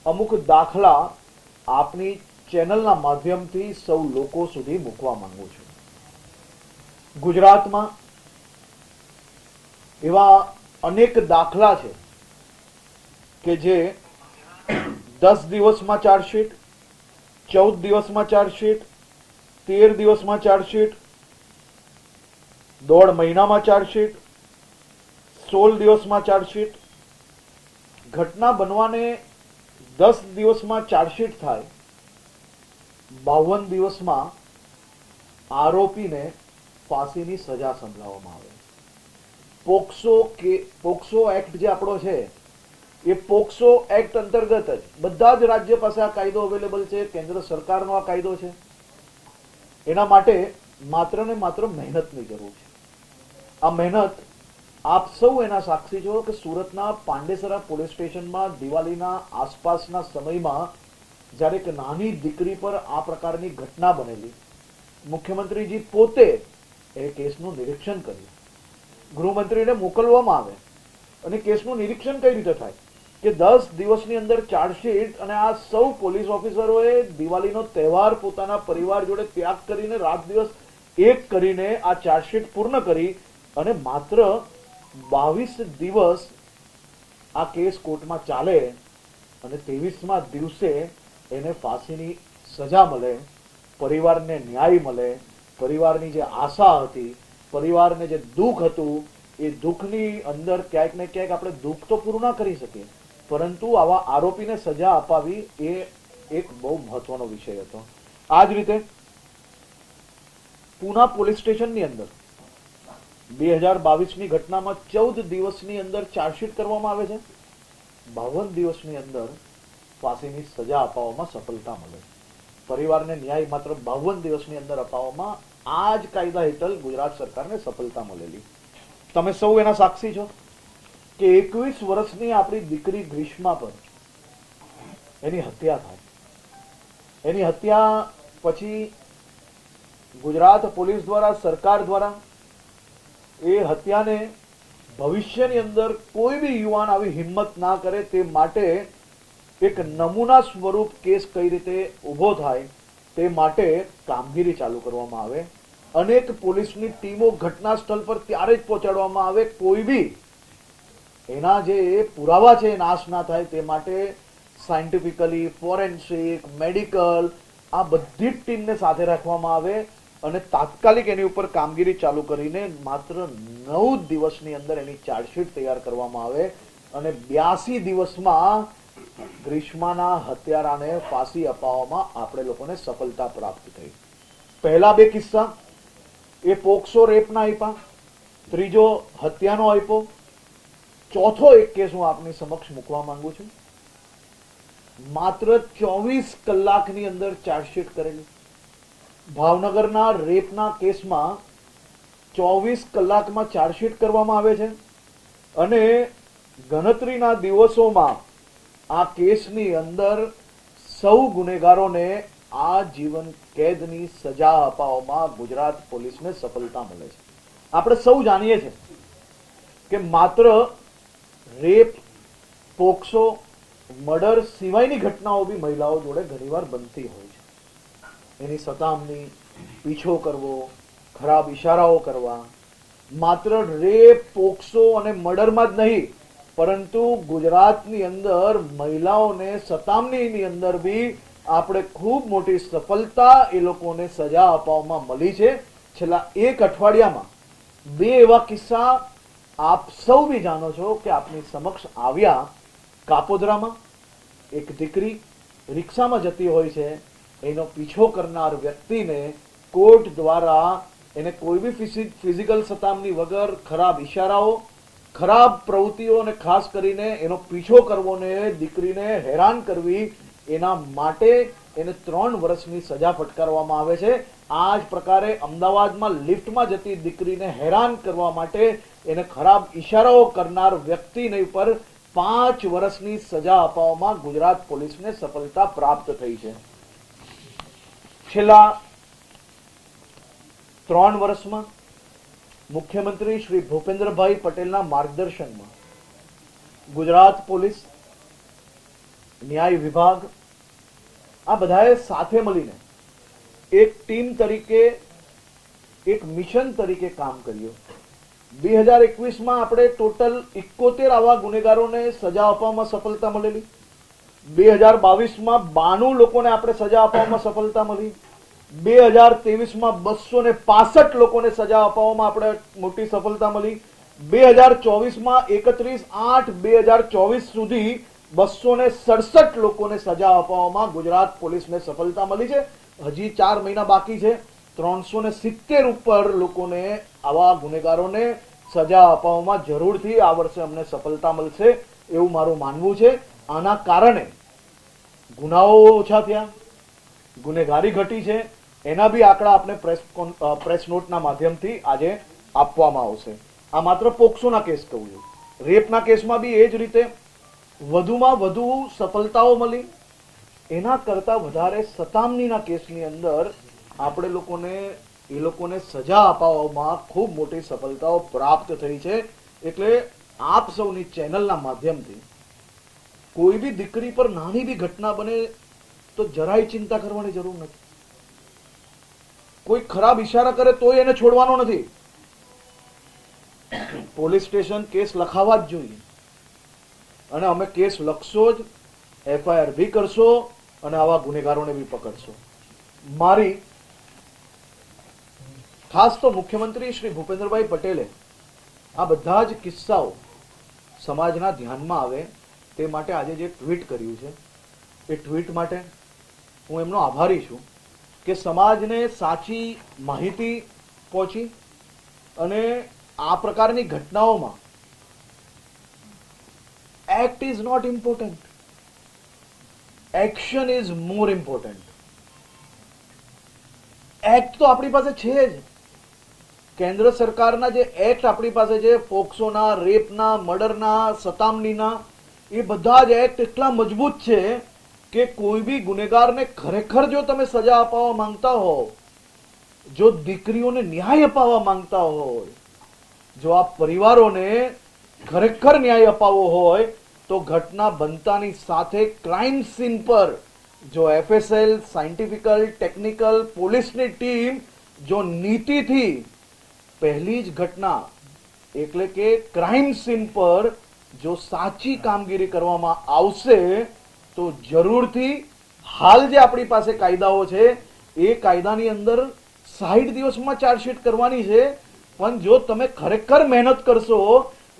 અમુક દાખલા આપની ચેનલના માધ્યમથી સૌ લોકો સુધી મૂકવા માંગુ છું। ગુજરાતમાં એવા અનેક દાખલા છે કે જે 10 દિવસમાં ચાર્જશીટ, 14 દિવસમાં ચાર્જશીટ, 13 દિવસમાં ચાર્જશીટ, 1.5 મહિનામાં ચાર્જશીટ, 16 દિવસમાં ચાર્જશીટ। ઘટના બનવાને 10 દિવસમાં ચાર્જશીટ થાય, 52 દિવસમાં આરોપીને ફાંસીની સજા સંભળાવવામાં આવે। પોક્સો એક્ટ જે આપણો છે એ પોક્સો એક્ટ અંતર્ગત જ બધા જ રાજ્ય પાસે આ કાયદો અવેલેબલ છે। કેન્દ્ર સરકારનો આ કાયદો છે। એના માટે માત્ર ને માત્ર મહેનતની જરૂર છે। આ મહેનત આપ સૌ એના સાક્ષી છો કે સુરતના પાંડેસરા પોલીસ સ્ટેશનમાં દિવાળીના આસપાસના સમયમાં જ્યારે એક નાની દીકરી પર આ પ્રકારની ઘટના બનેલી, મુખ્યમંત્રીજી પોતે એ કેસનું નિરીક્ષણ કર્યું, ગૃહમંત્રીને મોકલવામાં આવે અને કેસનું નિરીક્ષણ કઈ રીતે થાય કે 10 દિવસની અંદર ચાર્જશીટ, અને આ સૌ પોલીસ ઓફિસરોએ દિવાળીનો તહેવાર પોતાના પરિવાર જોડે ત્યાગ કરીને રાત દિવસ એક કરીને આ ચાર્જશીટ પૂર્ણ કરી અને માત્ર 22 દિવસ આ કેસ કોર્ટમાં ચાલે અને 23મા દિવસે એને ફાંસીની સજા મળે, પરિવારને ન્યાય મળે, પરિવારની જે આશા હતી, પરિવારને જે દુઃખ હતું એ દુઃખની અંદર ક્યાંક ને ક્યાંક આપણે દુઃખ તો પૂરું ના કરી શકીએ, પરંતુ આવા આરોપીને સજા અપાવી એ એક બહુ મહત્વનો વિષય હતો। આ જ રીતે પૂના પોલીસ સ્ટેશનની અંદર 2022ની ઘટનામાં 14 દિવસની અંદર ચાર્જશીટ કરવામાં આવે છે, 52 દિવસની અંદર ફાંસીની સજા અપાવવામાં સફળતા મળે, પરિવારને ન્યાય માત્ર 52 દિવસની અંદર અપાવવામાં આ જ કાયદા હેઠળ ગુજરાત સરકારને સફળતા મળેલી। તમે સૌ એના સાક્ષી છો કે 21 વર્ષની આપણી દીકરી ગ્રીષ્મા પર એની હત્યા થાય। એની હત્યા પછી ગુજરાત પોલીસ દ્વારા, સરકાર દ્વારા એ હત્યાને ભવિષ્યની અંદર કોઈ બી યુવાન આવી હિંમત ના કરે તે માટે એક નમૂના સ્વરૂપ કેસ કઈ રીતે ઊભો થાય તે માટે કામગીરી ચાલુ કરવામાં આવે। અનેક પોલીસની ટીમો ઘટના સ્થળ પર ત્યારે જ પહોંચાડવામાં આવે, કોઈ બી એના જે પુરાવા છે એ નાશ ના થાય તે માટે સાયન્ટિફિકલી, ફોરેન્સિક, મેડિકલ આ બધી જ ટીમને સાથે રાખવામાં આવે અને તાત્કાલિક એની ઉપર કામગીરી ચાલુ કરીને માત્ર 9 દિવસની અંદર એની ચાર્જશીટ તૈયાર કરવામાં આવે અને 82 દિવસમાં ગ્રીષ્માના હત્યારાને ફાંસી અપાવવામાં આપણે લોકોને સફળતા પ્રાપ્ત થઈ। પહેલા 2 કિસ્સા એ પોક્સો રેપના આપ્યા, ત્રીજો હત્યાનો આપ્યો, ચોથો એક કેસ હું આપની સમક્ષ મૂકવા માંગુ છું। માત્ર 24 કલાકની અંદર ચાર્જશીટ કરેલી। ભાવનગરના રેપના કેસમાં 24 કલાકમાં ચાર્જશીટ કરવામાં આવે છે અને ગણતરીના દિવસોમાં આ કેસની અંદર સૌ ગુનેગારોને આજીવન કેદની સજા અપાવવામાં ગુજરાત પોલીસને સફળતા મળે છે। આપણે સૌ જાણીએ છીએ કે માત્ર રેપ, પોક્સો, મર્ડર સિવાયની ઘટનાઓ બી મહિલાઓ જોડે ઘણીવાર બનતી હોય છે। એની સતામણી, પીછો કરવો, ખરાબ ઈશારાઓ કરવા, માત્ર રેપ, પોક્સો અને મર્ડરમાં જ નહીં પરંતુ ગુજરાતની અંદર મહિલાઓને સતામણીની અંદર બી આપણે ખૂબ મોટી સફળતા એ લોકોને સજા અપાવવામાં મળી છે। છેલ્લા 1 અઠવાડિયામાં 2 એવા કિસ્સા આપ સૌ બી જાણો છો કે આપની સમક્ષ આવ્યા। કાપોદરામાં એક દીકરી રિક્ષામાં જતી હોય છે, એનો પીછો કરનાર વ્યક્તિને કોર્ટ દ્વારા એને કોઈ બી ફિઝિકલ સતામણી વગર ખરાબ ઈશારાઓ, ખરાબ પ્રવૃત્તિઓ અને ખાસ કરીને એનો પીછો કરવો ને દીકરીને હેરાન કરવી એના માટે એને 3 વર્ષની સજા ફટકારવામાં આવે છે। આ જ પ્રકારે અમદાવાદમાં લિફ્ટમાં જતી દીકરીને હેરાન કરવા માટે એને ખરાબ ઈશારાઓ કરનાર વ્યક્તિને ઉપર 5 વર્ષની સજા અપાવવામાં ગુજરાત પોલીસને સફળતા પ્રાપ્ત થઈ છે। છેલ્લા 3 વર્ષમાં મુખ્યમંત્રી શ્રી ભૂપેન્દ્રભાઈ પટેલના માર્ગદર્શનમાં ગુજરાત પોલીસ ન્યાય વિભાગ આ બધાએ સાથે મળીને એક ટીમ તરીકે એક મિશન તરીકે કામ કર્યું. 2021માં આપણે ટોટલ 71 આવા ગુનેગારોને સજા આપવામાં સફળતા મળેલી. 2022માં 92 લોકોને આપણે સજા આપવામાં સફળતા મળી. 2023માં 265 લોકોને સજા આપવામાં આપણે મોટી સફળતા મળી. 2024માં 31/8/2024 સુધી 267 લોકોને સજા આપવામાં ગુજરાત પોલીસને સફળતા મળી છે. હજી 4 મહિના બાકી છે. 370 ઉપર લોકોને આવા ગુનેગારોને સજા આપવામાં જરૂરથી આ વર્ષે અમને સફળતા મળશે એવું મારું માનવું છે. આના કારણે ગુનાઓ ઓછા થયા, ગુનેગારી ઘટી છે. એના બી આંકડા આપણે પ્રેસ નોટના માધ્યમથી આજે આપવામાં આવશે. આ માત્ર પોક્સોના કેસ કહું છું. રેપના કેસમાં બી એ જ રીતે વધુમાં વધુ સફળતાઓ મળી. એના કરતા વધારે સતામણીના કેસની અંદર આપણે એ લોકોને સજા અપાવવામાં ખૂબ મોટી સફળતાઓ પ્રાપ્ત થઈ છે. એટલે આપ સૌની ચેનલના માધ્યમથી કોઈ બી દીકરી પર નાની બી ઘટના બને તો જરાય ચિંતા કરવાની જરૂર નથી. કોઈ ખરાબ ઈશારા કરે તોય એને છોડવાનો નથી. પોલીસ સ્ટેશન કેસ લખાવા જ જોઈએ અને અમે કેસ લખશો જ, FIR બી કરશો અને આવા ગુનેગારોને બી પકડશો. મારી ખાસ તો મુખ્યમંત્રી શ્રી ભૂપેન્દ્રભાઈ પટેલે આ બધા જ કિસ્સાઓ સમાજના ધ્યાનમાં આવે તે માટે આજે જે ટ્વીટ કર્યું છે એ ટ્વીટ માટે હું એમનો આભારી છું કે સમાજને સાચી માહિતી પહોંચી અને આ પ્રકારની ઘટનાઓમાં act is not important, action is more important. Act તો આપણી પાસે છે જ. કેન્દ્ર સરકારના જે એક્ટ આપણી પાસે છે, પોક્સોના, રેપના, મર્ડરના, સતામણીના, એ બધા જ એક્ટ એટલા મજબૂત છે કે કોઈ બી ગુનેગારને ખરેખર જો તમે સજા અપાવવા માંગતા હો, જો દીકરીઓને ન્યાય અપાવવા માંગતા હોય, જો આ પરિવારોને ખરેખર ન્યાય અપાવવો હોય તો ઘટના બનતાની સાથે ક્રાઇમ સીન પર જો FSL, સાયન્ટિફિકલ, ટેકનિકલ, પોલીસની ટીમ જો નીતિથી પહેલી જ ઘટના એટલે કે ક્રાઇમ સીન પર જો સાચી કામગીરી કરવામાં આવશે તો જરૂરથી હાલ જે આપણી પાસે કાયદાઓ છે એ કાયદાની અંદર 60 દિવસમાં ચાર્જશીટ કરવાની છે. પણ જો તમે ખરેખર મહેનત કરશો,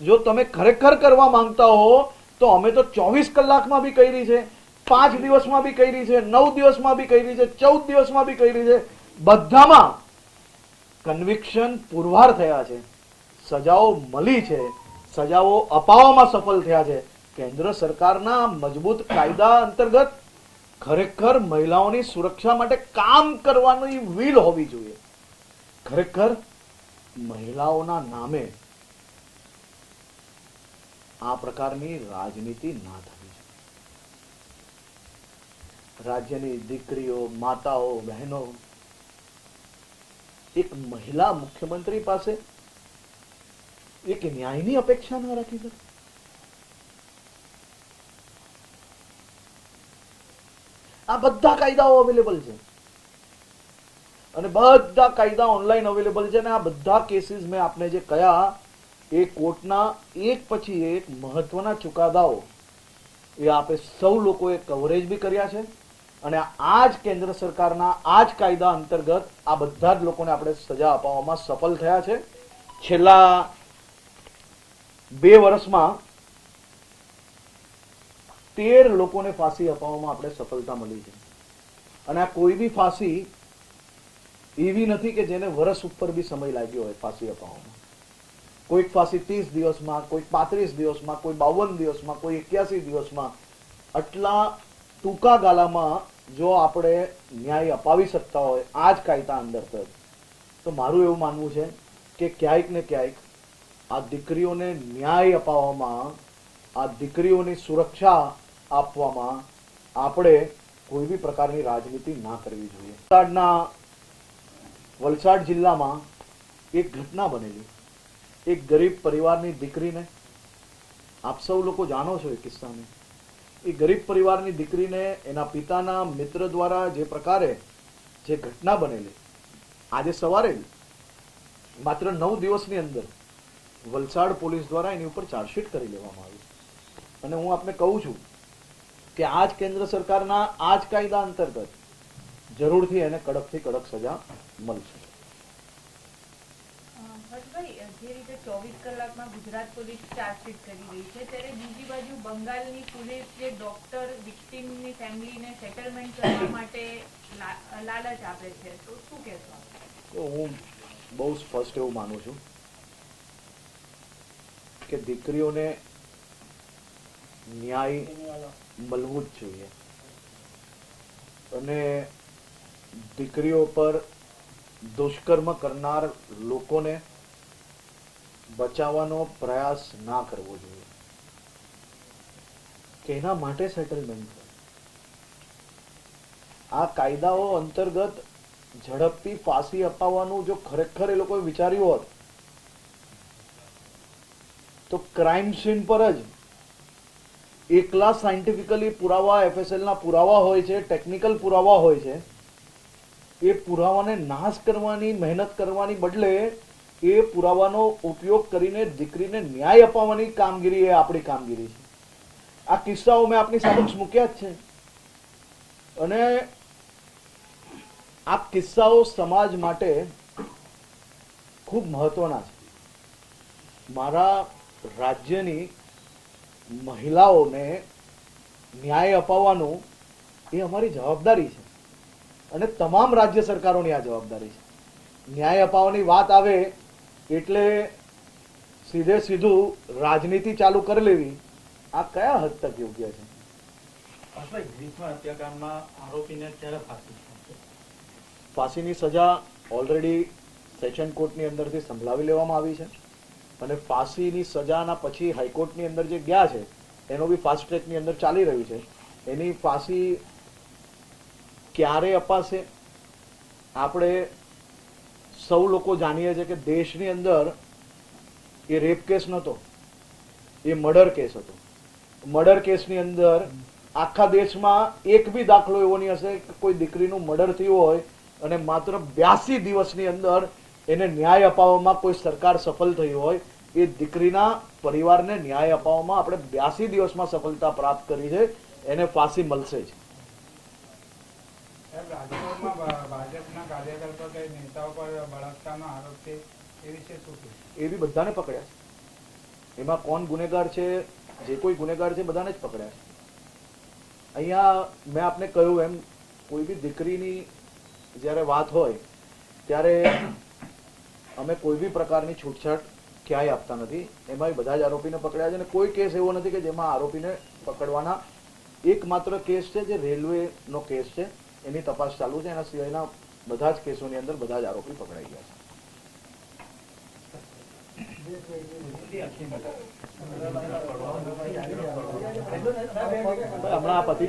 જો તમે ખરેખર કરવા માંગતા હો તો અમે તો 24 કલાકમાં બી કરી છે, 5 દિવસમાં બી કરી છે, 9 દિવસમાં બી કરી છે, 14 દિવસમાં બી કરી છે. બધામાં કન્વિક્શન પુરવાર થયા છે, સજાઓ મળી છે, સજાઓ અપાવવામાં સફળ થયા છે. કેન્દ્ર સરકારના મજબૂત કાયદા અંતર્ગત ખરેખર મહિલાઓની સુરક્ષા માટે કામ કરવાની વિલ હોવી જોઈએ. ખરેખર મહિલાઓના નામે આ પ્રકારની રાજનીતિ ના થવી જોઈએ. રાજ્યની દીકરીઓ, માતાઓ, બહેનો એક મહિલા મુખ્યમંત્રી પાસે એક ન્યાયની અપેક્ષા ના રાખી શકે. આ બધા કાયદાઓ અવેલેબલ છે અને બધા કાયદા ઓનલાઈન અવેલેબલ છે અને આ બધા કેસીસ મેં આપને જે કયા એ કોર્ટના એક પછી એક મહત્વના ચુકાદાઓ એ આપે સૌ લોકોએ કવરેજ બી કર્યા છે અને આ જ કેન્દ્ર સરકારના આ જ કાયદા અંતર્ગત આ બધા જ લોકોને આપણે સજા અપાવવામાં સફળ થયા છે. છેલ્લા 2 વર્ષમાં 13 લોકોને ફાંસી અપાવવામાં આપણે સફળતા મળી છે અને આ કોઈ બી ફાંસી એવી નથી કે જેને વર્ષ ઉપર બી સમય લાગ્યો હોય ફાંસી અપાવવામાં. કોઈક ફાંસી 30 દિવસમાં, કોઈક 35 દિવસમાં, કોઈ 52 દિવસમાં, કોઈ 81 દિવસમાં. આટલા ટૂંકા ગાળામાં જો આપણે ન્યાય અપાવી શકતા હોય આ જ કાયદા અંતર્ગત તો મારું એવું માનવું છે કે ક્યાંક ને ક્યાંક આ દીકરીઓને ન્યાય અપાવવામાં, આ દીકરીઓની સુરક્ષા આપવામાં આપણે કોઈ બી પ્રકારની રાજનીતિ ના કરવી જોઈએ. વલસાડ જિલ્લામાં એક ઘટના બનેલી. એક ગરીબ પરિવારની દીકરીને, આપ સૌ લોકો જાણો છો એ કિસ્સાને, એ ગરીબ પરિવારની દીકરીને એના પિતાના મિત્ર દ્વારા જે પ્રકારે જે ઘટના બનેલી આજે સવારે જ માત્ર 9 દિવસની અંદર વલસાડ પોલીસ દ્વારા એની ઉપર ચાર્જશીટ કરી લેવામાં આવી અને હું આપને કહું છું કે આ જ કેન્દ્ર સરકારના આ જ કાયદા અંતર્ગત જરૂરથી એને કડકથી કડક સજા મળશે. હર્ષભાઈ, જે રીતે 24 કલાકમાં ગુજરાત પોલીસ ચાર્જશીટ કરી રહી છે, ત્યારે બીજી બાજુ બંગાળની પોલીસ જે ડોક્ટર વિક્ટિમની ફેમિલીને સેટલમેન્ટ કરવા માટે લાલચ આપે છે, તો શું કહેશો? તો હું બહુ સ્પષ્ટ એવું માનું છું કે દીકરીઓને ન્યાય મળવું જ જોઈએ અને દીકરીઓ પર દુષ્કર્મ કરનાર લોકોને બચાવવાનો પ્રયાસ ના કરવો જોઈએ કે એના માટે સેટલમેન્ટ થાય. આ કાયદાઓ અંતર્ગત ઝડપથી ફાંસી અપાવવાનું જો ખરેખર એ લોકોએ વિચાર્યું હોત તો ક્રાઇમ સીન પર જ એકલા સાયન્ટિફિકલી પુરાવા FSL ના પુરાવા હોય છે, ટેકનિકલ પુરાવા હોય છે, એ પુરાવાને નાશ કરવાની મહેનત કરવાની બદલે એ પુરાવાનો ઉપયોગ કરીને દીકરીને ન્યાય અપાવવાની કામગીરી એ આપણી કામગીરી છે. આ કિસ્સાઓ મેં આપની સમક્ષ મૂક્યા જ છે અને આ કિસ્સાઓ સમાજ માટે ખૂબ મહત્વના છે. મારા રાજ્યની મહિલાઓને ન્યાય અપાવવાનું એ અમારી જવાબદારી છે અને તમામ રાજ્ય સરકારોની આ જવાબદારી છે. ન્યાય અપાવવાની વાત આવે એટલે સીધે સીધું રાજનીતિ ચાલુ કરી લેવી આ કયા હદ તક યોગ્ય છે? ફાંસીની સજા ઓલરેડી સેશન કોર્ટની અંદરથી સંભળાવી લેવામાં આવી છે અને ફાંસીની સજાના પછી હાઈકોર્ટની અંદર જે ગયા છે એનો બી ફાસ્ટ ટ્રેકની અંદર ચાલી રહ્યું છે. એની ફાંસી ક્યારે અપાશે આપણે સૌ લોકો જાણીએ છીએ કે દેશની અંદર એ રેપ કેસ નહોતો, એ મર્ડર કેસ હતો. મર્ડર કેસની અંદર આખા દેશમાં એક બી દાખલો એવો નહીં હશે કે કોઈ દીકરીનું મર્ડર થયું હોય અને માત્ર 82 દિવસની અંદર એને ન્યાય અપાવવામાં કોઈ સરકાર સફળ થઈ હોય. એ દીકરીના પરિવારને ન્યાય અપાવવામાં આપણે 82 દિવસમાં સફળતા પ્રાપ્ત કરી છે. એને ફાંસી મળશે જ. એ બી બધાને પકડ્યા છે. એમાં કોણ ગુનેગાર છે, જે કોઈ ગુનેગાર છે બધાને જ પકડ્યા છે. અહીંયા મેં આપને કહ્યું એમ કોઈ બી દીકરીની જ્યારે વાત હોય ત્યારે અમે કોઈ બી પ્રકારની છૂટછાટ ક્યાંય આપતા નથી. એમાં બધા જ આરોપીને પકડ્યા છે અને કોઈ કેસ એવો નથી કે જેમાં આરોપીને પકડવાના. એકમાત્ર કેસ છે જે રેલવેનો કેસ છે, એની તપાસ ચાલુ છે. એના સિવાયના બધા જ કેસોની અંદર બધા જ આરોપી પકડાઈ ગયા છે. હમણાં